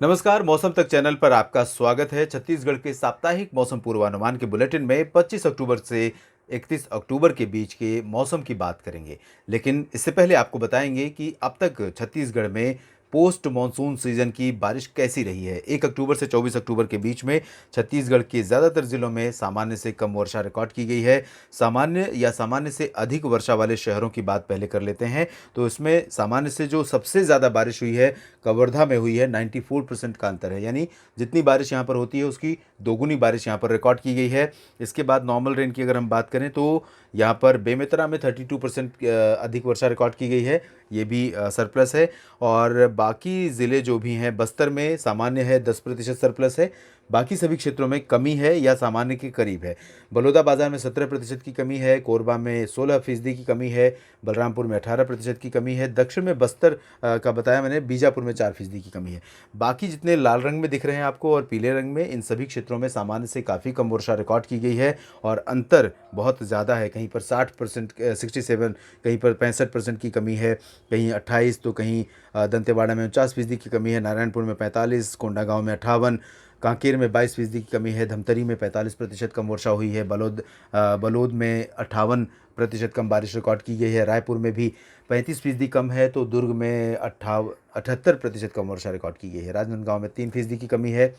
नमस्कार, मौसम तक चैनल पर आपका स्वागत है। छत्तीसगढ़ के साप्ताहिक मौसम पूर्वानुमान के बुलेटिन में 25 अक्टूबर से 31 अक्टूबर के बीच के मौसम की बात करेंगे। लेकिन इससे पहले आपको बताएंगे कि अब तक छत्तीसगढ़ में पोस्ट मानसून सीजन की बारिश कैसी रही है। 1 अक्टूबर से 24 अक्टूबर के बीच में छत्तीसगढ़ के ज़्यादातर जिलों में सामान्य से कम वर्षा रिकॉर्ड की गई है। सामान्य या सामान्य से अधिक वर्षा वाले शहरों की बात पहले कर लेते हैं। तो इसमें सामान्य से जो सबसे ज़्यादा बारिश हुई है कवर्धा में हुई है। 94% का अंतर है, यानी जितनी बारिश यहाँ पर होती है उसकी दोगुनी बारिश यहाँ पर रिकॉर्ड की गई है। इसके बाद नॉर्मल रेन की अगर हम बात करें तो यहाँ पर बेमेतरा में 32% अधिक वर्षा रिकॉर्ड की गई है, ये भी सरप्लस है। और बाकी ज़िले जो भी हैं, बस्तर में सामान्य है 10% सरप्लस है, बाकी सभी क्षेत्रों में कमी है या सामान्य के करीब है। बलौदाबाजार में 17% की कमी है, कोरबा में 16% की कमी है, बलरामपुर में 18% की कमी है, दक्षिण में बस्तर का बताया मैंने, बीजापुर में 4% की कमी है। बाकी जितने लाल रंग में दिख रहे हैं आपको और पीले रंग में, इन सभी क्षेत्रों में सामान्य से काफ़ी कम वर्षा रिकॉर्ड की गई है और अंतर बहुत ज़्यादा है। कहीं पर 60%, 67, कहीं पर 65% की कमी है, कहीं 28, तो कहीं दंतेवाड़ा में 49% की कमी है, नारायणपुर में 45, कोंडागांव में 58, कांकेर में 22% की कमी है, धमतरी में 45% कम वर्षा हुई है, बलौद में 58% कम बारिश रिकॉर्ड की गई है, रायपुर में भी 35% कम है, तो दुर्ग में 78% कम वर्षा रिकॉर्ड की गई है, राजनांदगांव में 3% की कमी है,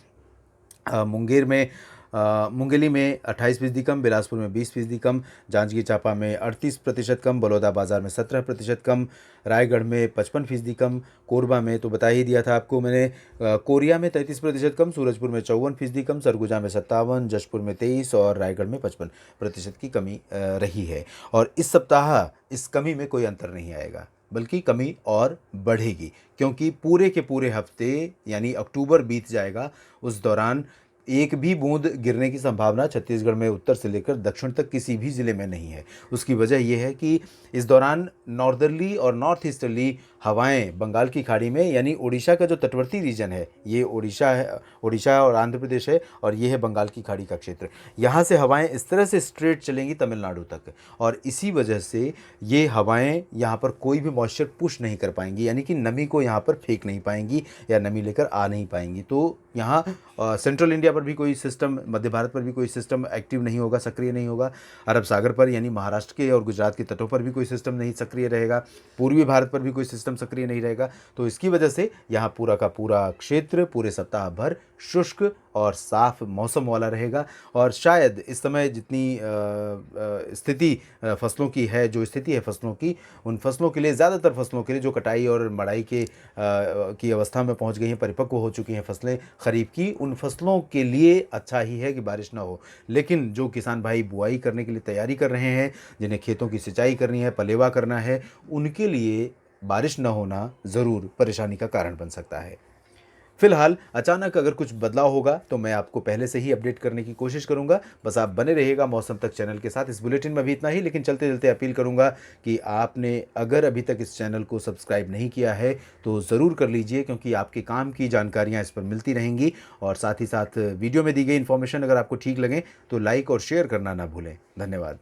मुंगेर में मुंगेली में 28% कम, बिलासपुर में 20% कम, जांजगीर चांपा में 38% कम, बलौदाबाजार में 17% कम, रायगढ़ में 55% कम, कोरबा में तो बता ही दिया था आपको मैंने, कोरिया में 33% कम, सूरजपुर में 54% कम, सरगुजा में 57, जशपुर में 23 और रायगढ़ में 55% की कमी रही है। और इस सप्ताह इस कमी में कोई अंतर नहीं आएगा, बल्कि कमी और बढ़ेगी, क्योंकि पूरे के पूरे हफ्ते यानी अक्टूबर बीत जाएगा, उस दौरान एक भी बूंद गिरने की संभावना छत्तीसगढ़ में उत्तर से लेकर दक्षिण तक किसी भी ज़िले में नहीं है। उसकी वजह यह है कि इस दौरान नॉर्दर्ली और नॉर्थ ईस्टर्ली हवाएं बंगाल की खाड़ी में, यानी उड़ीसा का जो तटवर्ती रीजन है, ये उड़ीसा है, उड़ीसा और आंध्र प्रदेश है, और ये है बंगाल की खाड़ी का क्षेत्र। यहाँ से हवाएं इस तरह से स्ट्रेट चलेंगी तमिलनाडु तक, और इसी वजह से ये हवाएं यहाँ पर कोई भी मॉइस्चर पुश नहीं कर पाएंगी, यानी कि नमी को यहाँ पर फेंक नहीं पाएंगी या नमी लेकर आ नहीं पाएंगी। तो यहाँ सेंट्रल इंडिया पर भी कोई सिस्टम, मध्य भारत पर भी कोई सिस्टम एक्टिव नहीं होगा, सक्रिय नहीं होगा। अरब सागर पर यानी महाराष्ट्र के और गुजरात के तटों पर भी कोई सिस्टम नहीं सक्रिय रहेगा, पूर्वी भारत पर भी कोई सिस्टम सक्रिय नहीं रहेगा। तो इसकी वजह से यहाँ पूरा का पूरा क्षेत्र पूरे सप्ताह भर शुष्क और साफ मौसम वाला रहेगा। और शायद इस समय जितनी स्थिति फसलों की है, जो स्थिति है फसलों की, उन फसलों के लिए, ज़्यादातर फसलों के लिए जो कटाई और मड़ाई की अवस्था में पहुंच गई हैं, परिपक्व हो चुकी हैं फसलें खरीफ की, उन फसलों के लिए अच्छा ही है कि बारिश ना हो। लेकिन जो किसान भाई बुआई करने के लिए तैयारी कर रहे हैं, जिन्हें खेतों की सिंचाई करनी है, पलेवा करना है, उनके लिए बारिश न होना ज़रूर परेशानी का कारण बन सकता है। फिलहाल अचानक अगर कुछ बदलाव होगा तो मैं आपको पहले से ही अपडेट करने की कोशिश करूंगा। बस आप बने रहिएगा मौसम तक चैनल के साथ। इस बुलेटिन में भी इतना ही, लेकिन चलते चलते अपील करूंगा कि आपने अगर अभी तक इस चैनल को सब्सक्राइब नहीं किया है तो ज़रूर कर लीजिए, क्योंकि आपके काम की जानकारियाँ इस पर मिलती रहेंगी। और साथ ही साथ वीडियो में दी गई इन्फॉर्मेशन अगर आपको ठीक लगे तो लाइक और शेयर करना ना भूलें। धन्यवाद।